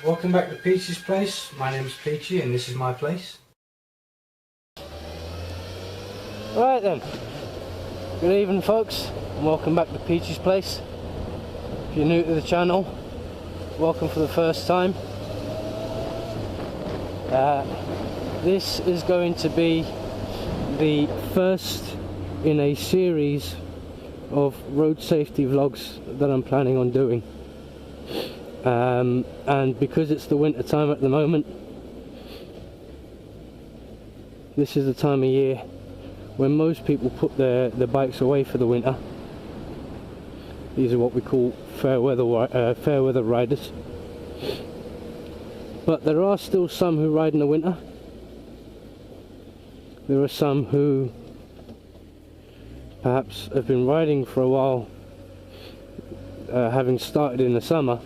Welcome back to Peachy's place. My name is Peachy and this is my place. Right then, good evening folks, and welcome back to Peachy's place. If you're new to the channel, welcome for the first time. This is going to be the first in a series of road safety vlogs that I'm planning on doing. And because it's the winter time at the moment, this is the time of year when most people put their bikes away for the winter. These are what we call fair weather riders. But there are still some who ride in the winter. There are some who perhaps have been riding for a while, having started in the summer,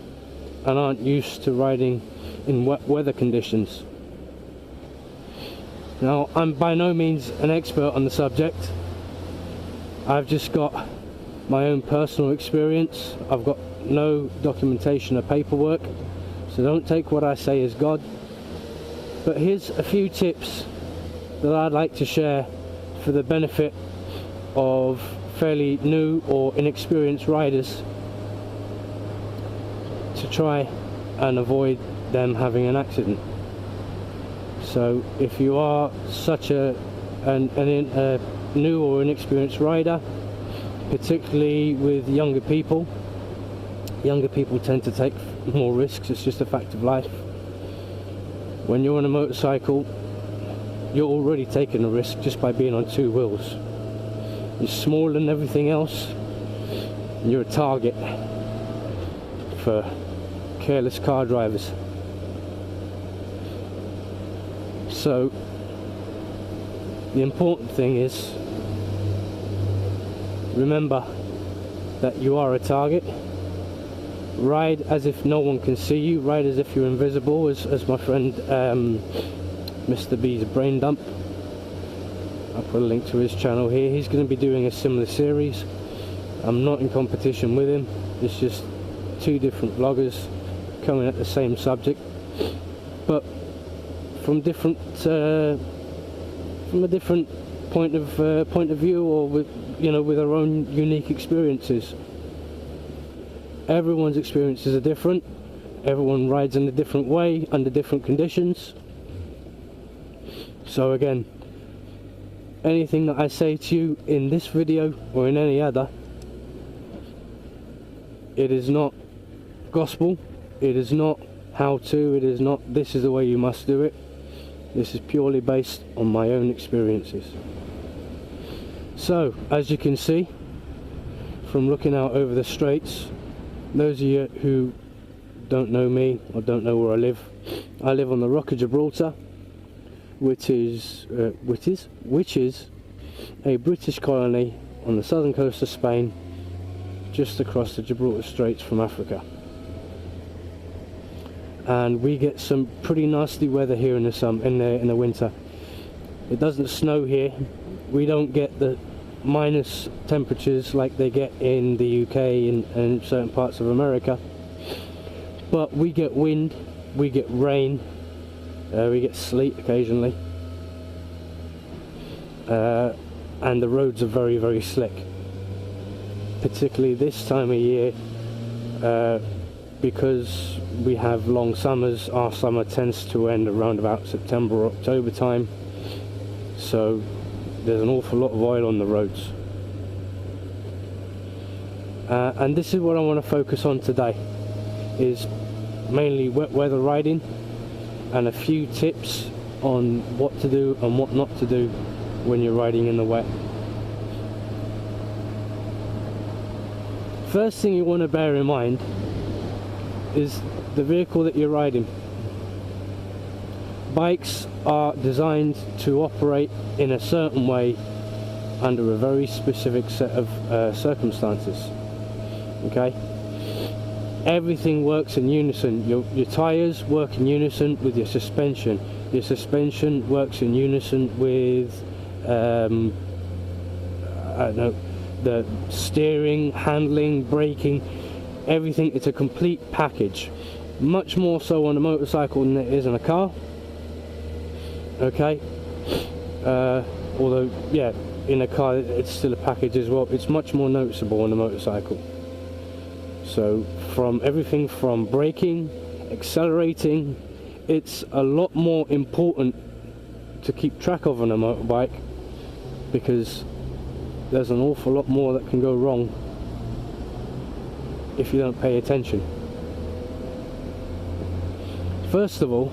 and aren't used to riding in wet weather conditions. Now, I'm by no means an expert on the subject. I've just got my own personal experience. I've got no documentation or paperwork, so don't take what I say as God. But here's a few tips that I'd like to share for the benefit of fairly new or inexperienced riders, to try and avoid them having an accident. So if you are such a new or inexperienced rider, particularly with younger people tend to take more risks. It's just a fact of life. When you're on a motorcycle, you're already taking a risk just by being on two wheels. You're smaller than everything else, and you're a target for careless car drivers. So the important thing is, remember that you are a target. Ride as if no one can see you. Ride as if you're invisible, as my friend Mr. B's Brain Dump. I'll put a link to his channel here. He's going to be doing a similar series. I'm not in competition with him. It's just two different vloggers coming at the same subject, but from a different point of view, or with our own unique experiences. Everyone's experiences are different. Everyone rides in a different way under different conditions. So again, anything that I say to you in this video or in any other, it is not gospel. It is not how to, it is not this is the way you must do it. This is purely based on my own experiences. So, as you can see from looking out over the straits, those of you who don't know me or don't know where I live on the Rock of Gibraltar, which is a British colony on the southern coast of Spain, just across the Gibraltar Straits from Africa. And we get some pretty nasty weather here in the winter. It doesn't snow here. We don't get the minus temperatures like they get in the UK and certain parts of America, but we get wind, we get rain, we get sleet occasionally, and the roads are very, very slick, particularly this time of year. Because we have long summers, our summer tends to end around about September or October time, so there's an awful lot of oil on the roads. And this is what I want to focus on today, is mainly wet weather riding and a few tips on what to do and what not to do when you're riding in the wet. First thing you want to bear in mind is the vehicle that you're riding. Bikes are designed to operate in a certain way under a very specific set of circumstances. Okay? Everything works in unison. Your tyres work in unison with your suspension. Your suspension works in unison with I don't know, the steering, handling, braking, everything. It's a complete package. much more so on a motorcycle than it is in a car. Okay, although yeah, in a car it's still a package as well. It's much more noticeable on a motorcycle. So from everything from braking, accelerating, it's a lot more important to keep track of on a motorbike, because there's an awful lot more that can go wrong if you don't pay attention. First of all,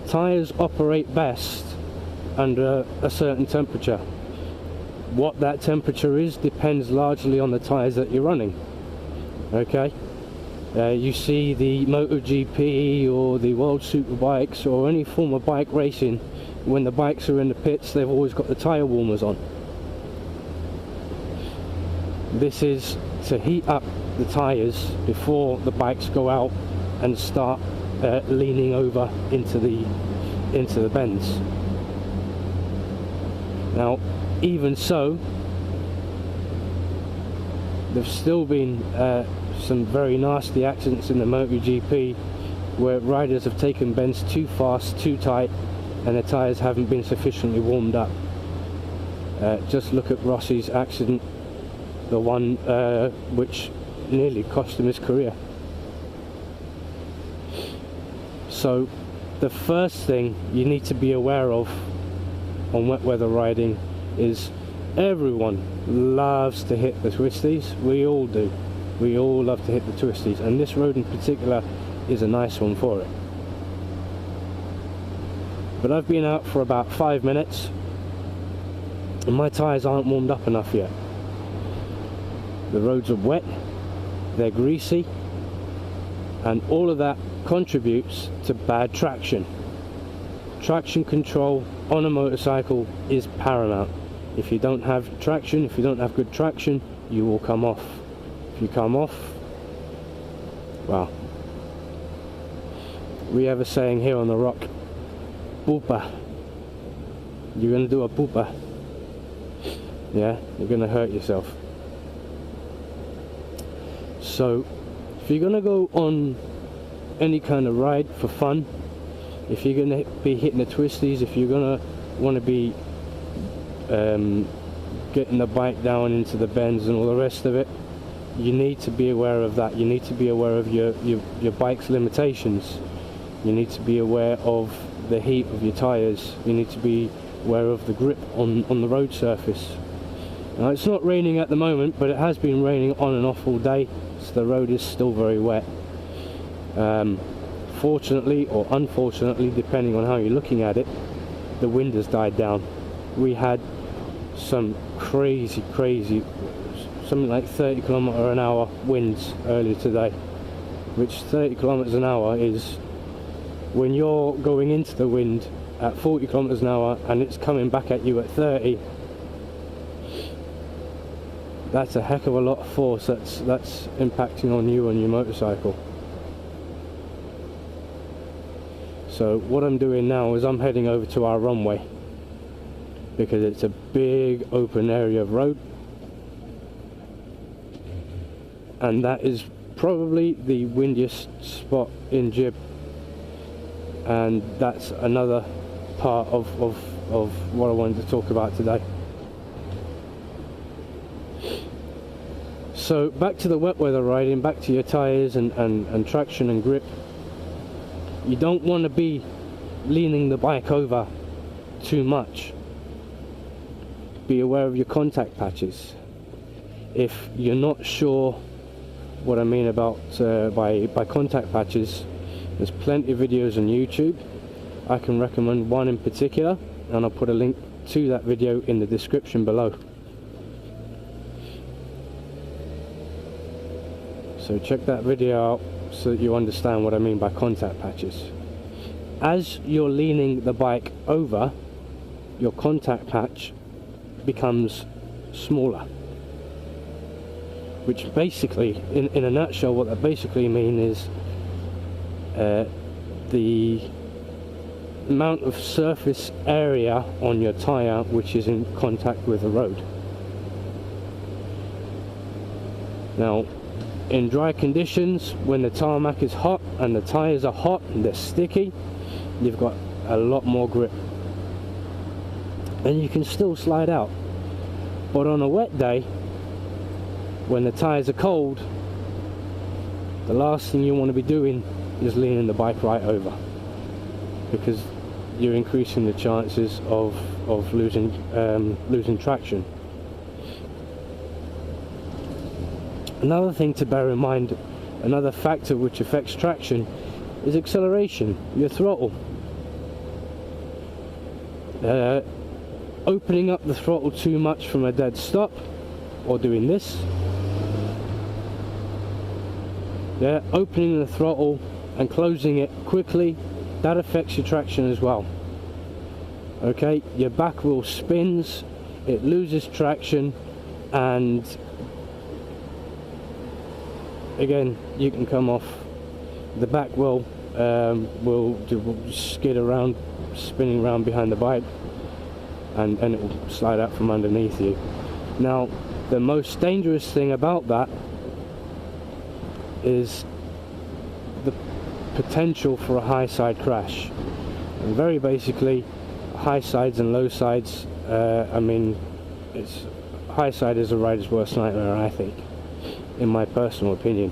tyres operate best under a certain temperature. What that temperature is depends largely on the tyres that you're running. Okay, you see the MotoGP or the World Superbikes or any form of bike racing, when the bikes are in the pits, they've always got the tyre warmers on. This is to heat up the tyres before the bikes go out and start leaning over into the bends. Now, even so, there's still been some very nasty accidents in the MotoGP where riders have taken bends too fast, too tight, and the tyres haven't been sufficiently warmed up. Just look at Rossi's accident, the one which nearly cost him his career. So the first thing you need to be aware of on wet weather riding is everyone loves to hit the twisties. We all do. We all love to hit the twisties, and this road in particular is a nice one for it. But I've been out for about 5 minutes and my tyres aren't warmed up enough yet. The roads are wet, they're greasy, and all of that contributes to bad traction. Traction control on a motorcycle is paramount. If you don't have traction, if you don't have good traction, you will come off. If you come off, well, we have a saying here on the rock, poopa. You're going to do a poopa. Yeah, you're going to hurt yourself. So if you're going to go on any kind of ride for fun, if you're going to be hitting the twisties, if you're going to want to be getting the bike down into the bends and all the rest of it, you need to be aware of that. You need to be aware of your bike's limitations. You need to be aware of the heat of your tyres. You need to be aware of the grip on the road surface. Now, it's not raining at the moment, but it has been raining on and off all day, so the road is still very wet. Fortunately or unfortunately, depending on how you're looking at it, the wind has died down. We had some crazy, something like 30 km/h winds earlier today, which 30 km/h is when you're going into the wind at 40 km/h and it's coming back at you at 30. That's a heck of a lot of force that's impacting on you and your motorcycle. So what I'm doing now is I'm heading over to our runway, because it's a big open area of road, and that is probably the windiest spot in Jib, and that's another part of what I wanted to talk about today. So back to the wet weather riding, back to your tyres and traction and grip. You don't want to be leaning the bike over too much. Be aware of your contact patches. If you're not sure what I mean about by contact patches, there's plenty of videos on YouTube. I can recommend one in particular, and I'll put a link to that video in the description below. So check that video out so that you understand what I mean by contact patches. As you're leaning the bike over, your contact patch becomes smaller, which basically, in a nutshell, what that basically means is the amount of surface area on your tyre which is in contact with the road. Now, in dry conditions, when the tarmac is hot and the tyres are hot and they're sticky, you've got a lot more grip and you can still slide out. But on a wet day, when the tyres are cold, the last thing you want to be doing is leaning the bike right over, because you're increasing the chances of losing traction. Another thing to bear in mind, another factor which affects traction, is acceleration, your throttle. Opening up the throttle too much from a dead stop, or doing this, opening the throttle and closing it quickly, that affects your traction as well. Okay, your back wheel spins, it loses traction, and again, you can come off. The back wheel will skid around, spinning around behind the bike, and it will slide out from underneath you. Now, the most dangerous thing about that is the potential for a high side crash. And very basically, high sides and low sides, I mean, high side is a rider's worst nightmare, I think, in my personal opinion.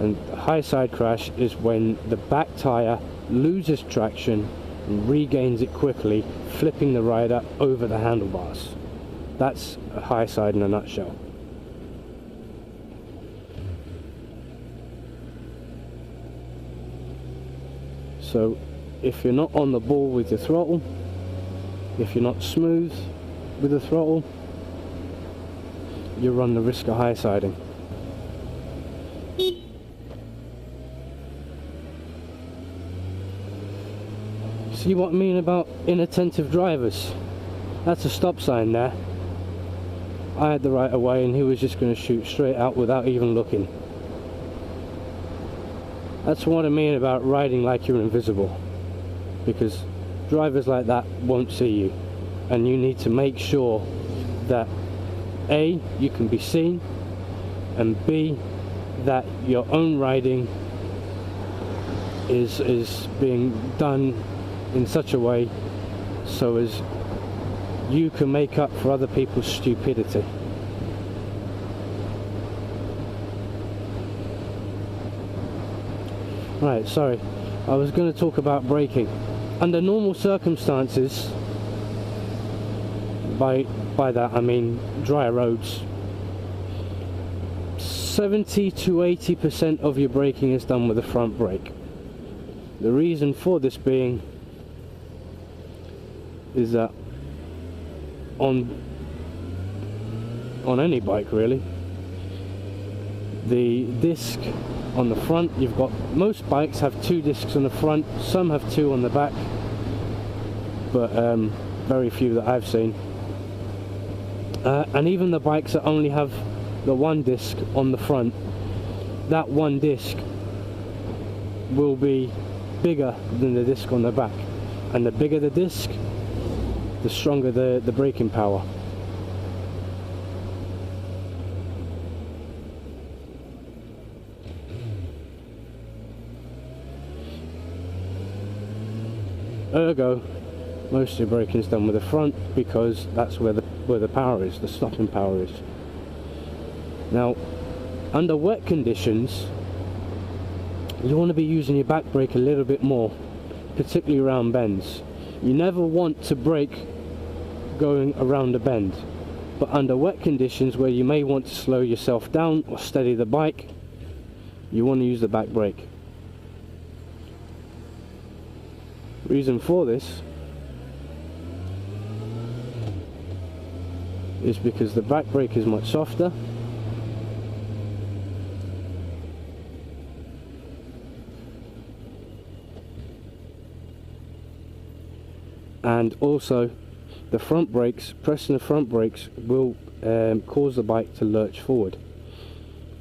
And a high side crash is when the back tyre loses traction and regains it quickly, flipping the rider over the handlebars. That's a high side in a nutshell. So if you're not on the ball with your throttle, if you're not smooth with the throttle, you run the risk of high siding. See what I mean about inattentive drivers? That's a stop sign there. I had the right of way and he was just going to shoot straight out without even looking. That's what I mean about riding like you're invisible, because drivers like that won't see you, and you need to make sure that A, you can be seen, and B, that your own riding is being done in such a way so as you can make up for other people's stupidity. Right, sorry, I was going to talk about braking. Under normal circumstances, by that I mean dry roads, 70 to 80% of your braking is done with the front brake. The reason for this being is that on any bike really, the disc on the front, you've got, most bikes have 2 discs on the front, some have 2 on the back, but very few that I've seen. And even the bikes that only have the 1 disc on the front, that 1 disc will be bigger than the disc on the back, and the bigger the disc, the stronger the braking power. Ergo, most of your braking is done with the front, because that's where the power is, the stopping power is. Now, under wet conditions, you want to be using your back brake a little bit more, particularly around bends. You never want to brake going around a bend, but under wet conditions where you may want to slow yourself down or steady the bike, you want to use the back brake. Reason for this is because the back brake is much softer, and also the front brakes, pressing the front brakes will cause the bike to lurch forward.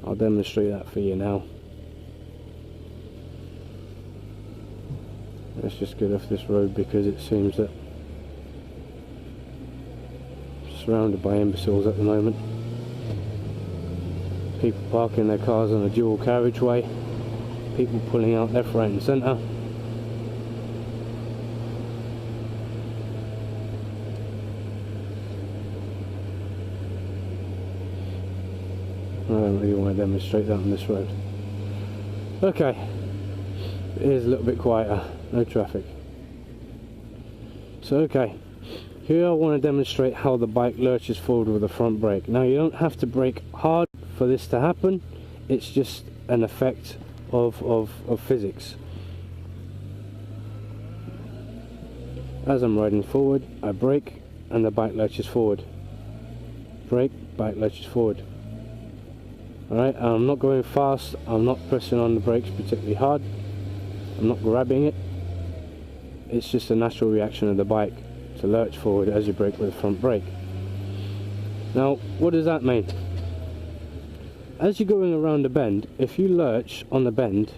I'll demonstrate that for you now. Let's just get off this road because it seems that I'm surrounded by imbeciles at the moment. people parking their cars on a dual carriageway, people pulling out left, right and centre. I don't really want to demonstrate that on this road. Okay, it is a little bit quieter, no traffic. So okay, here I want to demonstrate how the bike lurches forward with the front brake. Now you don't have to brake hard for this to happen, it's just an effect of physics. As I'm riding forward, I brake and the bike lurches forward. Brake, bike lurches forward. Alright, I'm not going fast, I'm not pressing on the brakes particularly hard, I'm not grabbing it. It's just a natural reaction of the bike to lurch forward as you brake with the front brake. Now, what does that mean? As you're going around a bend, if you lurch on the bend,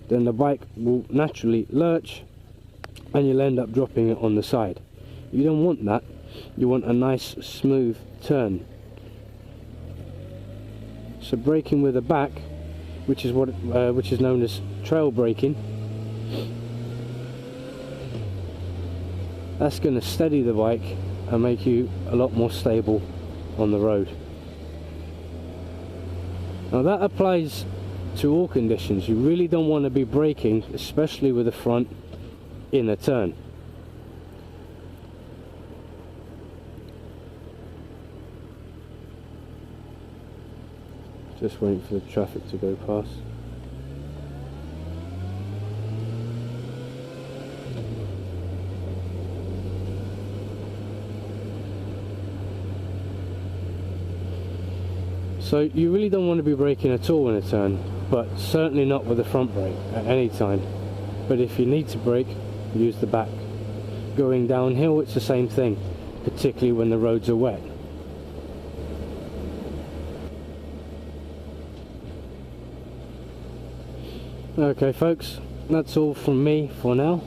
then the bike will naturally lurch and you'll end up dropping it on the side. You don't want that, you want a nice smooth turn. So braking with the back, which is known as trail braking, that's going to steady the bike and make you a lot more stable on the road. Now that applies to all conditions. You really don't want to be braking, especially with the front, in a turn. Just waiting for the traffic to go past. So you really don't want to be braking at all in a turn, but certainly not with the front brake at any time. But if you need to brake, use the back. Going downhill, it's the same thing, particularly when the roads are wet. Okay folks, that's all from me for now.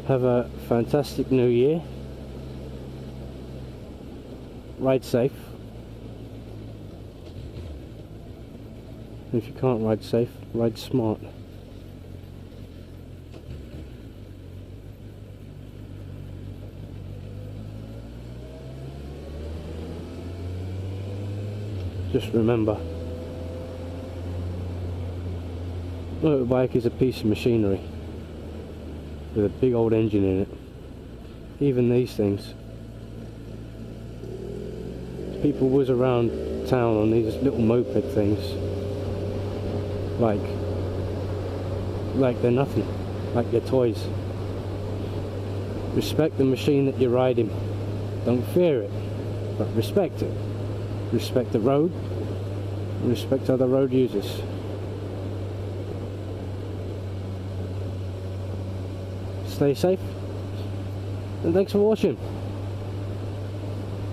Have a fantastic new year. Ride safe. If you can't ride safe, ride smart. Just remember, motorbike is a piece of machinery with a big old engine in it. Even these things. People whiz around town on these little moped things like they're nothing, like they're toys. Respect the machine that you're riding. Don't fear it, but respect it. Respect the road, and respect other road users. Stay safe, and thanks for watching.